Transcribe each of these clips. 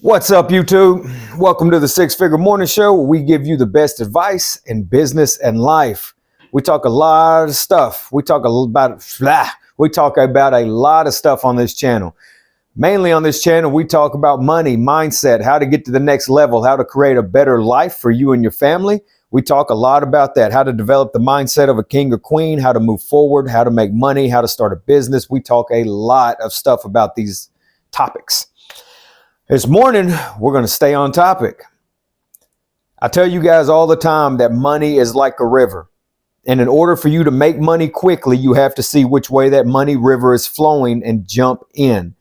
What's up, YouTube? Welcome to the Six Figure Morning Show, where we give you the best advice in business and life. We talk a lot of stuff. We talk about a lot of stuff on this channel. Mainly on this channel, we talk about money, mindset, how to get to the next level, how to create a better life for you and your family. We talk a lot about that, how to develop the mindset of a king or queen, how to move forward, how to make money, how to start a business. We talk a lot of stuff about these topics. This morning, we're going to stay on topic. I tell you guys all the time that money is like a river. And in order for you to make money quickly, you have to see which way that money river is flowing and jump in.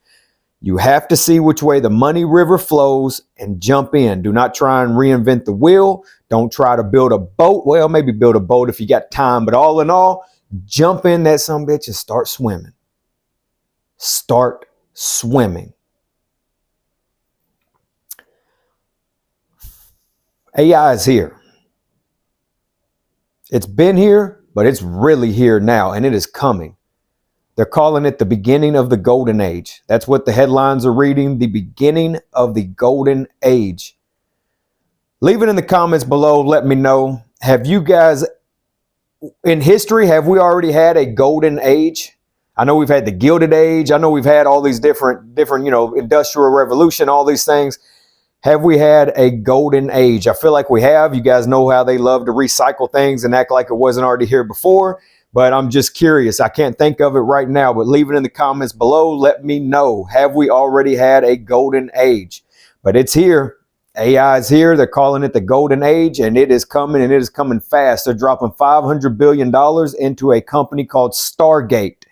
You have to see which way the money river flows and jump in. Do not try and reinvent the wheel. Don't try to build a boat. Well, maybe build a boat if you got time. But all in all, jump in that sumbitch and start swimming. Start swimming. AI is here. It's been here, but it's really here now, and it is coming. They're calling it the beginning of the golden age. That's what the headlines are reading, the beginning of the golden age. Leave it in the comments below. Let me know. Have you guys, in history, have we already had a golden age? I know we've had the Gilded Age. I know we've had all these different, industrial revolution, all these things. Have we had a golden age? I feel like we have. You guys know how they love to recycle things and act like it wasn't already here before. But I'm just curious. I can't think of it right now, but leave it in the comments below. Let me know. Have we already had a golden age? But it's here. AI is here. They're calling it the golden age, and it is coming, and it is coming fast. They're dropping $500 billion into a company called Stargate.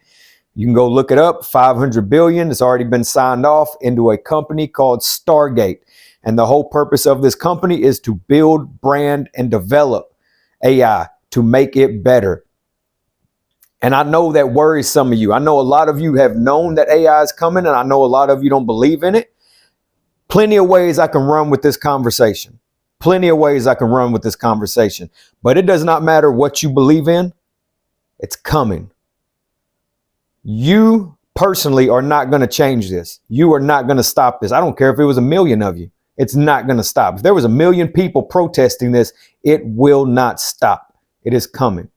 You can go look it up. $500 billion. It's already been signed off into a company called Stargate. And the whole purpose of this company is to build, brand, and develop AI to make it better. And I know that worries some of you. I know a lot of you have known that AI is coming, and I know a lot of you don't believe in it. Plenty of ways I can run with this conversation. Plenty of ways I can run with this conversation. But it does not matter what you believe in. It's coming. You personally are not going to change this. You are not going to stop this. I don't care if it was 1 million of you. It's not going to stop. If there was 1 million people protesting this, it will not stop. It is coming.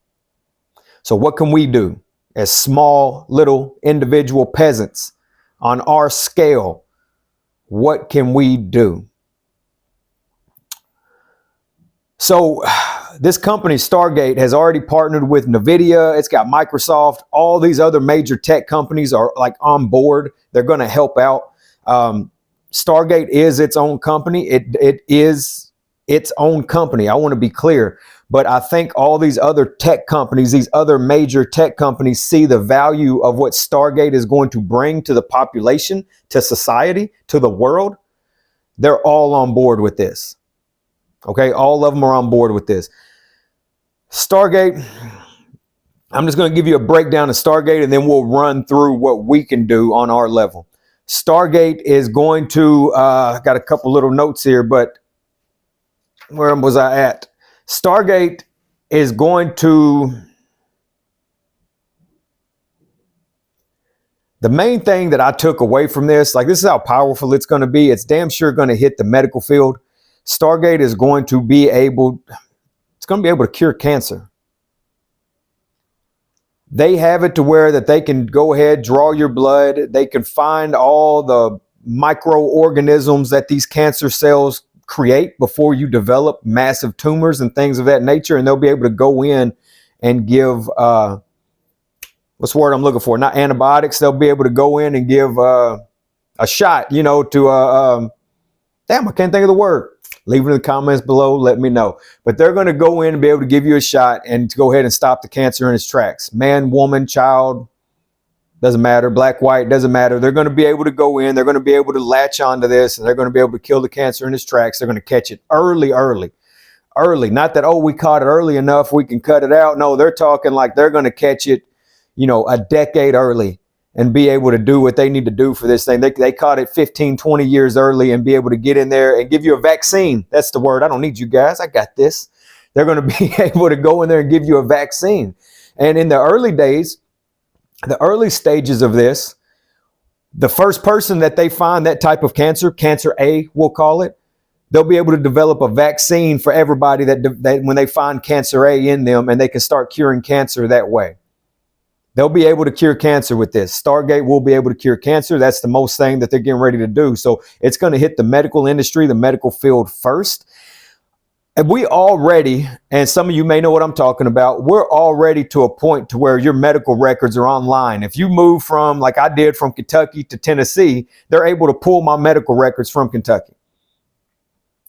So what can we do as small, little individual peasants on our scale? What can we do? So this company, Stargate, has already partnered with NVIDIA. It's got Microsoft. All these other major tech companies are like on board. They're going to help out. Stargate is its own company. It is its own company. I want to be clear. But I think all these other tech companies, these other major tech companies see the value of what Stargate is going to bring to the population, to society, to the world. They're all on board with this. Okay, all of them are on board with this. Stargate, I'm just going to give you a breakdown of Stargate, and then we'll run through what we can do on our level. Stargate is going to, I got a couple little notes here, but where was I at? Stargate is going to, the main thing that I took away from this, like this is how powerful it's going to be. It's damn sure going to hit the medical field. Stargate is going to be able, it's going to be able to cure cancer. They have it to where that they can go ahead, draw your blood. They can find all the microorganisms that these cancer cells create before you develop massive tumors and things of that nature. And they'll be able to go in and give, what's the word I'm looking for? Not antibiotics. They'll be able to go in and give a shot, to, damn, I can't think of the word. Leave it in the comments below. Let me know. But they're going to go in and be able to give you a shot and to go ahead and stop the cancer in its tracks. Man, woman, child, doesn't matter. Black, white, doesn't matter. They're going to be able to go in. They're going to be able to latch onto this, and they're going to be able to kill the cancer in its tracks. They're going to catch it early. Not that, oh, we caught it early enough, we can cut it out. No, they're talking like they're going to catch it, a decade early and be able to do what they need to do for this thing. They caught it 15, 20 years early and be able to get in there and give you a vaccine. That's the word. I don't need you guys. I got this. They're going to be able to go in there and give you a vaccine. And in the early days, the early stages of this, The first person that they find that type of cancer, cancer A, we'll call it, they'll be able to develop a vaccine for everybody that when they find cancer A in them, and they can start curing cancer that way. They'll be able to cure cancer with this. Stargate will be able to cure cancer. That's the most thing that they're getting ready to do. So it's going to hit the medical industry, the medical field first. And we already, and some of you may know what I'm talking about, we're already to a point to where your medical records are online. If you move from, like I did, from Kentucky to Tennessee, they're able to pull my medical records from Kentucky,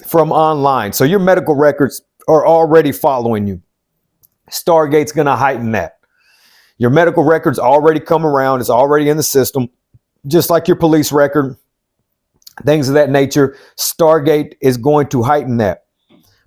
from online. So your medical records are already following you. Stargate's going to heighten that. Your medical records already come around. It's already in the system, just like your police record, things of that nature. Stargate is going to heighten that.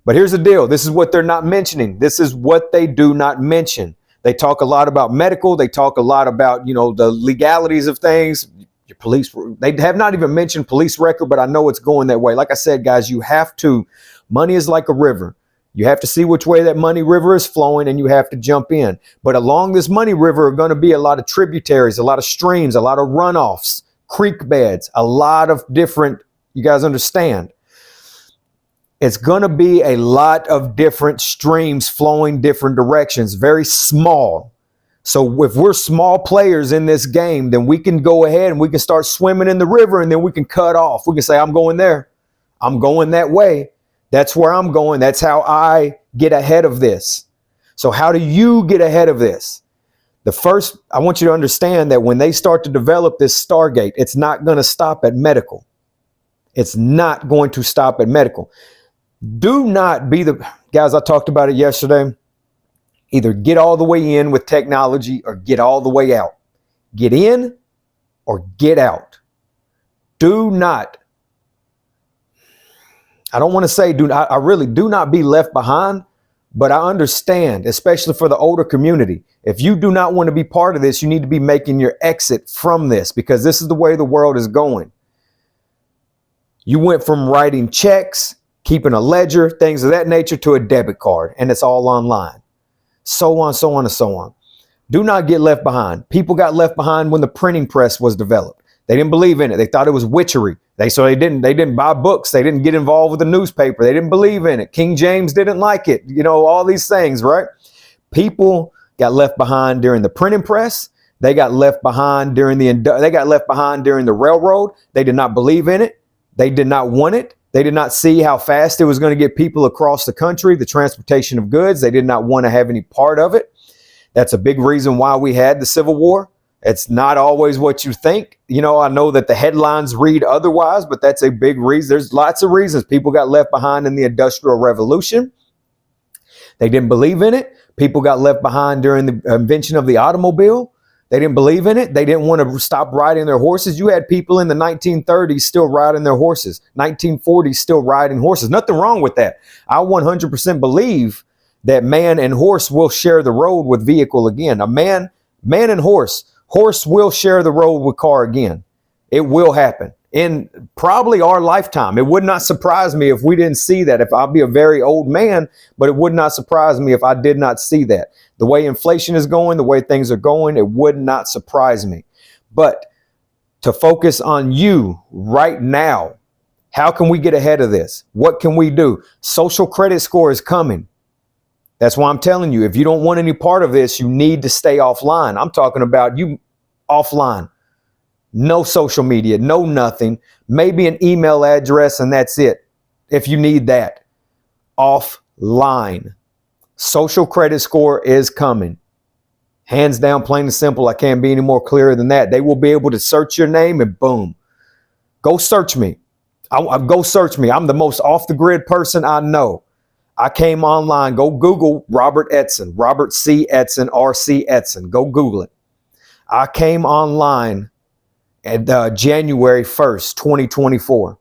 But here's the deal. This is what they're not mentioning. This is what they do not mention. They talk a lot about medical. They talk a lot about, the legalities of things. Your police, they have not even mentioned police record, but I know it's going that way. Like I said, guys, you have to. Money is like a river. You have to see which way that money river is flowing, and you have to jump in. But along this money river are going to be a lot of tributaries, a lot of streams, a lot of runoffs, creek beds, a lot of different, you guys understand. It's going to be a lot of different streams flowing different directions, very small. So if we're small players in this game, then we can go ahead and we can start swimming in the river, and then we can cut off. We can say, I'm going there. I'm going that way. That's where I'm going. That's how I get ahead of this. So how do you get ahead of this? The first, I want you to understand that when they start to develop this Stargate, it's not going to stop at medical. It's not going to stop at medical. Do not be the guys, I talked about it yesterday. Either get all the way in with technology or get all the way out. Get in or get out. Do not, I don't want to say I really do not be left behind, but I understand, especially for the older community. If you do not want to be part of this, you need to be making your exit from this, because this is the way the world is going. You went from writing checks, keeping a ledger, things of that nature, to a debit card, and it's all online. So on, so on, and so on. Do not get left behind. People got left behind when the printing press was developed. They didn't believe in it. They thought it was witchery. They didn't buy books. They didn't get involved with the newspaper. They didn't believe in it. King James didn't like it. All these things, right? People got left behind during the printing press. They got left behind during the railroad. They did not believe in it. They did not want it. They did not see how fast it was going to get people across the country, the transportation of goods. They did not want to have any part of it. That's a big reason why we had the Civil War. It's not always what you think. I know that the headlines read otherwise, but that's a big reason. There's lots of reasons people got left behind in the Industrial Revolution. They didn't believe in it. People got left behind during the invention of the automobile. They didn't believe in it. They didn't want to stop riding their horses. You had people in the 1930s still riding their horses, 1940s still riding horses. Nothing wrong with that. I 100% believe that man and horse will share the road with vehicle again. Man and horse will share the road with car again. It will happen in probably our lifetime. It would not surprise me if we didn't see that. If I'll be a very old man, but it would not surprise me if I did not see that. The way inflation is going, the way things are going, it would not surprise me. But to focus on you right now, how can we get ahead of this? What can we do? Social credit score is coming. That's why I'm telling you, if you don't want any part of this, you need to stay offline. I'm talking about you offline. No social media, no nothing. Maybe an email address, and that's it. If you need that. Offline. Social credit score is coming. Hands down, plain and simple. I can't be any more clearer than that. They will be able to search your name and boom. Go search me. Go search me. I'm the most off the grid person I know. I came online. Go Google Robert Edson, Robert C. Edson, R.C. Edson. Go Google it. I came online at January 1st, 2024.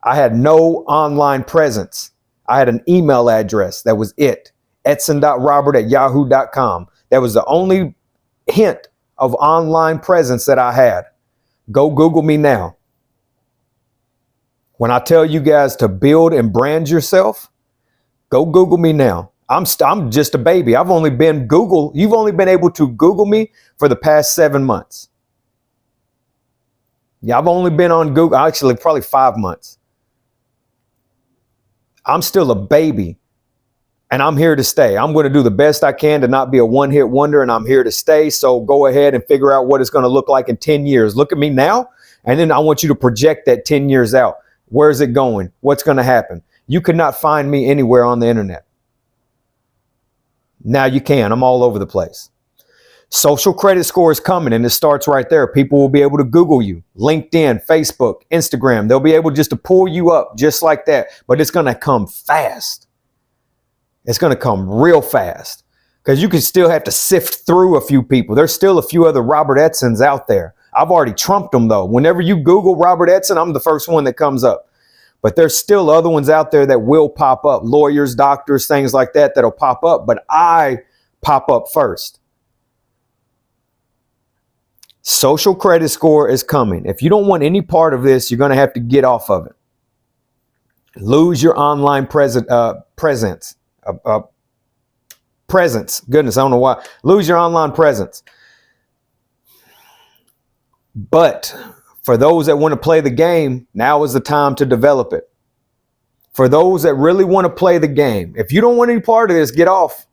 I had no online presence. I had an email address. That was it. Edson.robert@yahoo.com. That was the only hint of online presence that I had. Go Google me now. When I tell you guys to build and brand yourself, go Google me now. I'm just a baby. You've only been able to Google me for the past 7 months. Yeah, I've only been on Google, actually, probably 5 months. I'm still a baby. And I'm here to stay. I'm going to do the best I can to not be a one-hit wonder, and I'm here to stay. So go ahead and figure out what it's going to look like in 10 years. Look at me now, and then I want you to project that 10 years out. Where is it going? What's going to happen? You could not find me anywhere on the internet. Now you can. I'm all over the place. Social credit score is coming, and it starts right there. People will be able to Google you, LinkedIn, Facebook, Instagram. They'll be able just to pull you up just like that, but it's going to come fast. It's going to come real fast because you can still have to sift through a few people. There's still a few other Robert Edsons out there. I've already trumped them, though. Whenever you Google Robert Edson, I'm the first one that comes up. But there's still other ones out there that will pop up. Lawyers, doctors, things like that that'll pop up. But I pop up first. Social credit score is coming. If you don't want any part of this, you're going to have to get off of it. Lose your online presence. Goodness, I don't know why. Lose your online presence. But for those that want to play the game, now is the time to develop it. For those that really want to play the game, if you don't want any part of this, get off.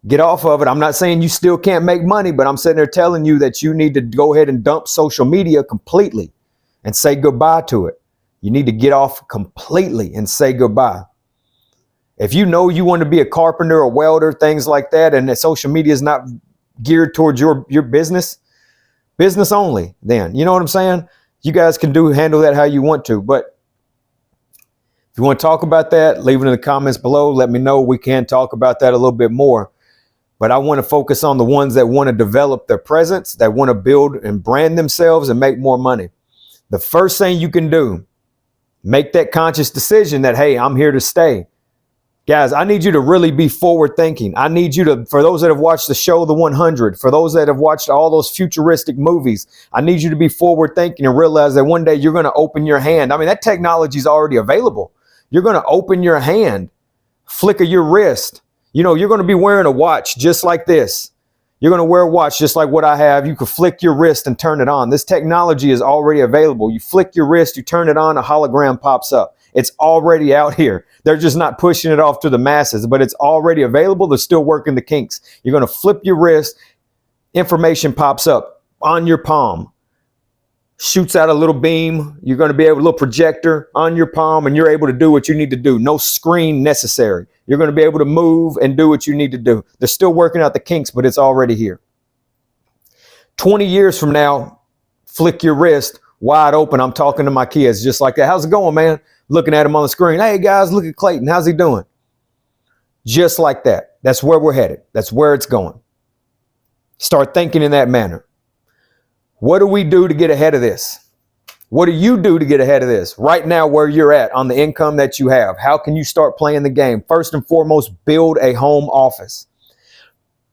Get off of it. I'm not saying you still can't make money, but I'm sitting there telling you that you need to go ahead and dump social media completely and say goodbye to it. You need to get off completely and say goodbye. If you know you want to be a carpenter, a welder, things like that, and that social media is not geared towards your business only, then, you know what I'm saying? You guys can handle that how you want to. But if you want to talk about that, leave it in the comments below. Let me know. We can talk about that a little bit more. But I want to focus on the ones that want to develop their presence, that want to build and brand themselves and make more money. The first thing you can do, make that conscious decision that, hey, I'm here to stay. Guys, I need you to really be forward thinking. I need you to, for those that have watched the show The 100, for those that have watched all those futuristic movies, I need you to be forward thinking and realize that one day you're going to open your hand. I mean, that technology is already available. You're going to open your hand, flicker your wrist. You know, you're going to be wearing a watch just like this. You're going to wear a watch just like what I have. You can flick your wrist and turn it on. This technology is already available. You flick your wrist, you turn it on, a hologram pops up. It's already out here. They're just not pushing it off to the masses, but it's already available. They're still working the kinks. You're going to flip your wrist. Information pops up on your palm. Shoots out a little beam. You're going to be able, a little projector on your palm, and you're able to do what you need to do. No screen necessary. You're going to be able to move and do what you need to do. They're still working out the kinks, but it's already here. 20 years from now, flick your wrist wide open. I'm talking to my kids just like that. How's it going, man? Looking at him on the screen. Hey, guys, look at Clayton. How's he doing? Just like that. That's where we're headed. That's where it's going. Start thinking in that manner. What do we do to get ahead of this? What do you do to get ahead of this? Right now, where you're at on the income that you have, how can you start playing the game? First and foremost, build a home office.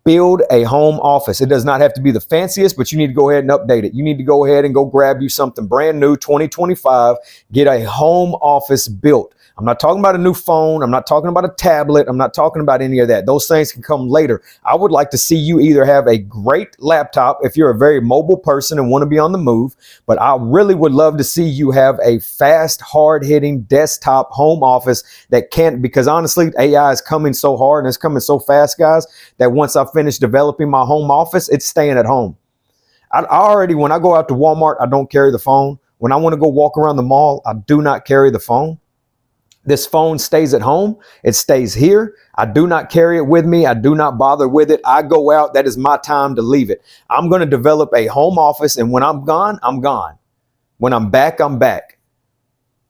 Build a home office. It does not have to be the fanciest, but you need to go ahead and update it. You need to go ahead and go grab you something brand new, 2025. Get a home office built. I'm not talking about a new phone. I'm not talking about a tablet. I'm not talking about any of that. Those things can come later. I would like to see you either have a great laptop if you're a very mobile person and want to be on the move, but I really would love to see you have a fast, hard-hitting desktop home office that can't, because honestly, AI is coming so hard and it's coming so fast, guys, that once I finish developing my home office, it's staying at home. I already, when I go out to Walmart, I don't carry the phone. When I want to go walk around the mall, I do not carry the phone. This phone stays at home. It stays here. I do not carry it with me. I do not bother with it. I go out. That is my time to leave it. I'm going to develop a home office, and when I'm gone, I'm gone. When I'm back, I'm back.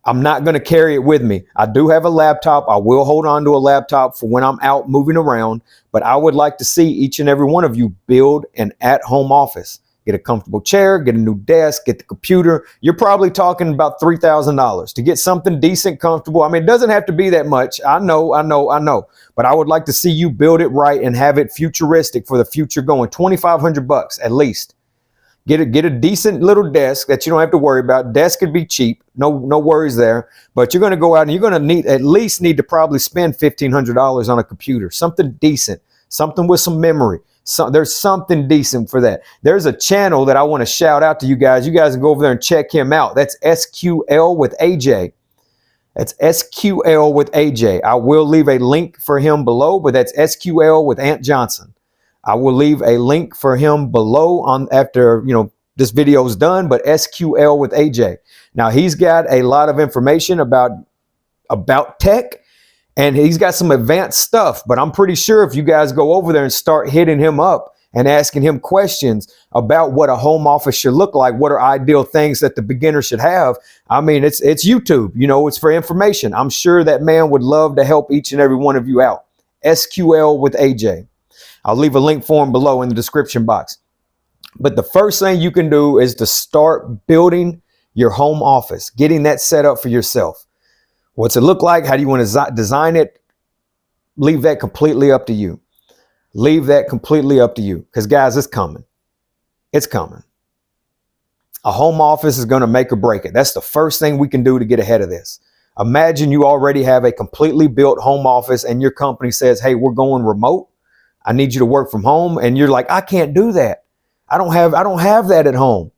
I'm not going to carry it with me. I do have a laptop. I will hold on to a laptop for when I'm out moving around, but I would like to see each and every one of you build an at-home office. Get a comfortable chair, get a new desk, get the computer. You're probably talking about $3,000 to get something decent, comfortable. I mean, it doesn't have to be that much. I know. But I would like to see you build it right and have it futuristic for the future going. $2,500 at least. Get a decent little desk that you don't have to worry about. Desk could be cheap. No worries there. But you're going to go out and you're going to at least need to probably spend $1,500 on a computer. Something decent. Something with some memory. So there's something decent for that. There's a channel that I want to shout out to you guys. You guys can go over there and check him out. That's SQL with AJ. That's SQL with AJ. I will leave a link for him below, but that's SQL with Ant Johnson. I will leave a link for him below on after, this video is done, but SQL with AJ. Now he's got a lot of information about tech, and he's got some advanced stuff, but I'm pretty sure if you guys go over there and start hitting him up and asking him questions about what a home office should look like, what are ideal things that the beginner should have. I mean, it's YouTube, it's for information. I'm sure that man would love to help each and every one of you out. SQL with AJ. I'll leave a link for him below in the description box. But the first thing you can do is to start building your home office, getting that set up for yourself. What's it look like? How do you want to design it? Leave that completely up to you. Leave that completely up to you. Because guys, it's coming. It's coming. A home office is going to make or break it. That's the first thing we can do to get ahead of this. Imagine you already have a completely built home office and your company says, hey, we're going remote. I need you to work from home. And you're like, I can't do that. I don't have that at home.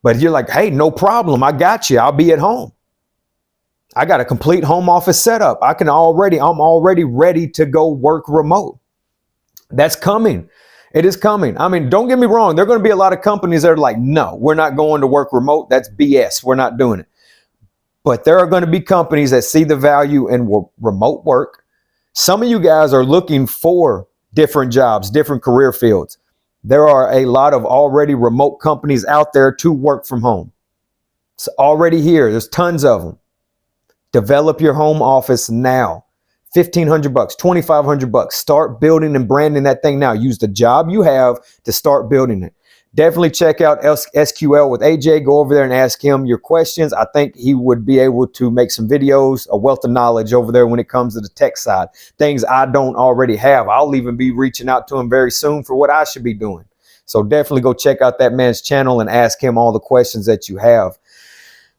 But you're like, hey, no problem. I got you. I'll be at home. I got a complete home office setup. I'm already ready to go work remote. That's coming. It is coming. I mean, don't get me wrong. There are going to be a lot of companies that are like, no, we're not going to work remote. That's BS. We're not doing it. But there are going to be companies that see the value in remote work. Some of you guys are looking for different jobs, different career fields. There are a lot of already remote companies out there to work from home. It's already here. There's tons of them. Develop your home office now. $1,500, $2,500. Start building and branding that thing now. Use the job you have to start building it. Definitely check out SQL with AJ. Go over there and ask him your questions. I think he would be able to make some videos, a wealth of knowledge over there when it comes to the tech side. Things I don't already have. I'll even be reaching out to him very soon for what I should be doing. So definitely go check out that man's channel and ask him all the questions that you have.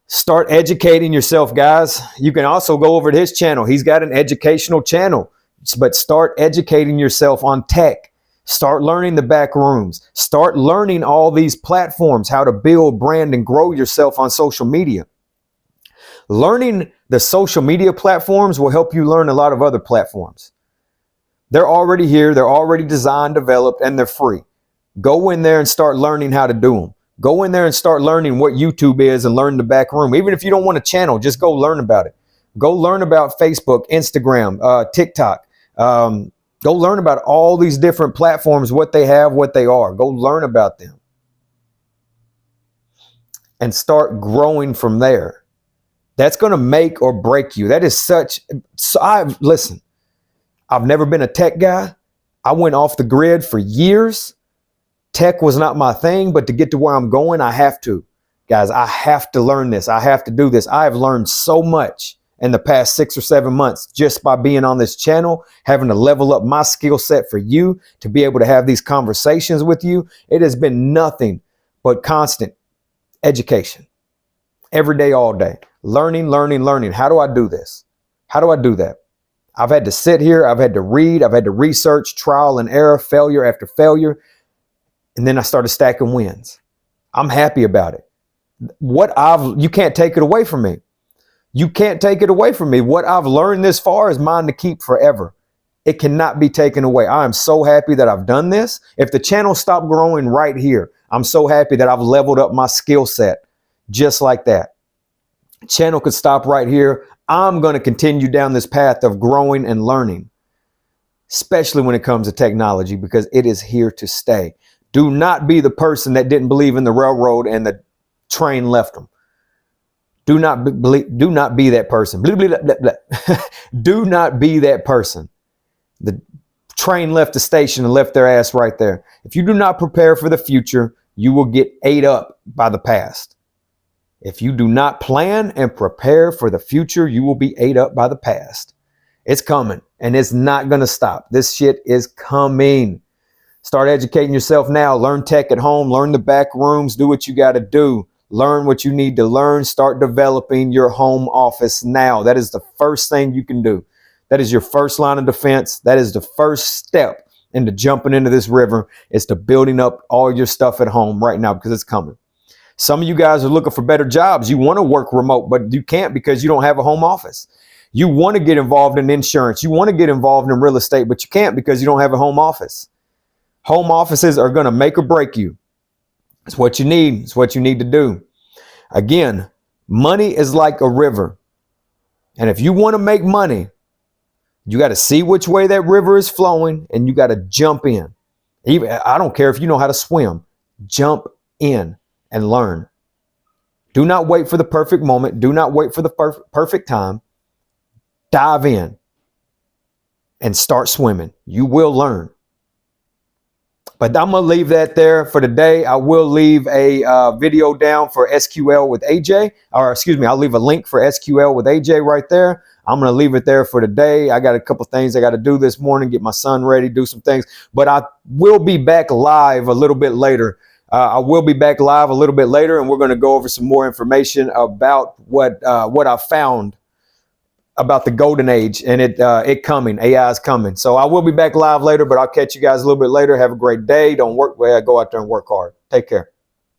Start educating yourself, guys. You can also go over to his channel. He's got an educational channel, but start educating yourself on tech. Start learning the back rooms. Start learning all these platforms, how to build, brand, and grow yourself on social media. Learning the social media platforms will help you learn a lot of other platforms. They're already here. They're already designed, developed, and they're free. Go in there and start learning how to do them. Go in there and start learning what YouTube is and learn the back room. Even if you don't want a channel, just go learn about it. Go learn about Facebook, Instagram, TikTok. Go learn about all these different platforms, what they have, what they are. Go learn about them and start growing from there. That's going to make or break you. That is listen, I've never been a tech guy. I went off the grid for years. Tech was not my thing, but to get to where I'm going, I have to. Guys, I have to learn this. I have to do this. I have learned so much in the past 6 or 7 months just by being on this channel, having to level up my skill set for you to be able to have these conversations with you. It has been nothing but constant education every day, all day. Learning, learning, learning. How do I do this? How do I do that? I've had to sit here. I've had to read. I've had to research, trial and error, failure after failure. And then I started stacking wins. I'm happy about it. You can't take it away from me. You can't take it away from me. What I've learned this far is mine to keep forever. It cannot be taken away. I am so happy that I've done this. If the channel stopped growing right here, I'm so happy that I've leveled up my skill set just like that. Channel could stop right here. I'm going to continue down this path of growing and learning, especially when it comes to technology, because it is here to stay. Do not be the person that didn't believe in the railroad and the train left them. Do not be that person. Blah, blah, blah, blah. Do not be that person. The train left the station and left their ass right there. If you do not prepare for the future, you will get ate up by the past. If you do not plan and prepare for the future, you will be ate up by the past. It's coming and it's not going to stop. This shit is coming. Start educating yourself now. Learn tech at home. Learn the back rooms. Do what you got to do. Learn what you need to learn. Start developing your home office now. That is the first thing you can do. That is your first line of defense. That is the first step into jumping into this river is to building up all your stuff at home right now, because it's coming. Some of you guys are looking for better jobs. You want to work remote, but you can't because you don't have a home office. You want to get involved in insurance. You want to get involved in real estate, but you can't because you don't have a home office. Home offices are going to make or break you. It's what you need. It's what you need to do. Again, money is like a river. And if you want to make money, you got to see which way that river is flowing and you got to jump in. Even, I don't care if you know how to swim. Jump in and learn. Do not wait for the perfect moment. Do not wait for the perfect time. Dive in and start swimming. You will learn. But I'm going to leave that there for today. I will leave a video down for SQL with AJ, or excuse me, I'll leave a link for SQL with AJ right there. I'm going to leave it there for today. I got a couple things I got to do this morning, get my son ready, do some things. But I will be back live a little bit later. And we're going to go over some more information about what I found about the golden age and it coming. AI is coming. So I will be back live later, but I'll catch you guys a little bit later. Have a great day. Don't work. Go out there and work hard. Take care.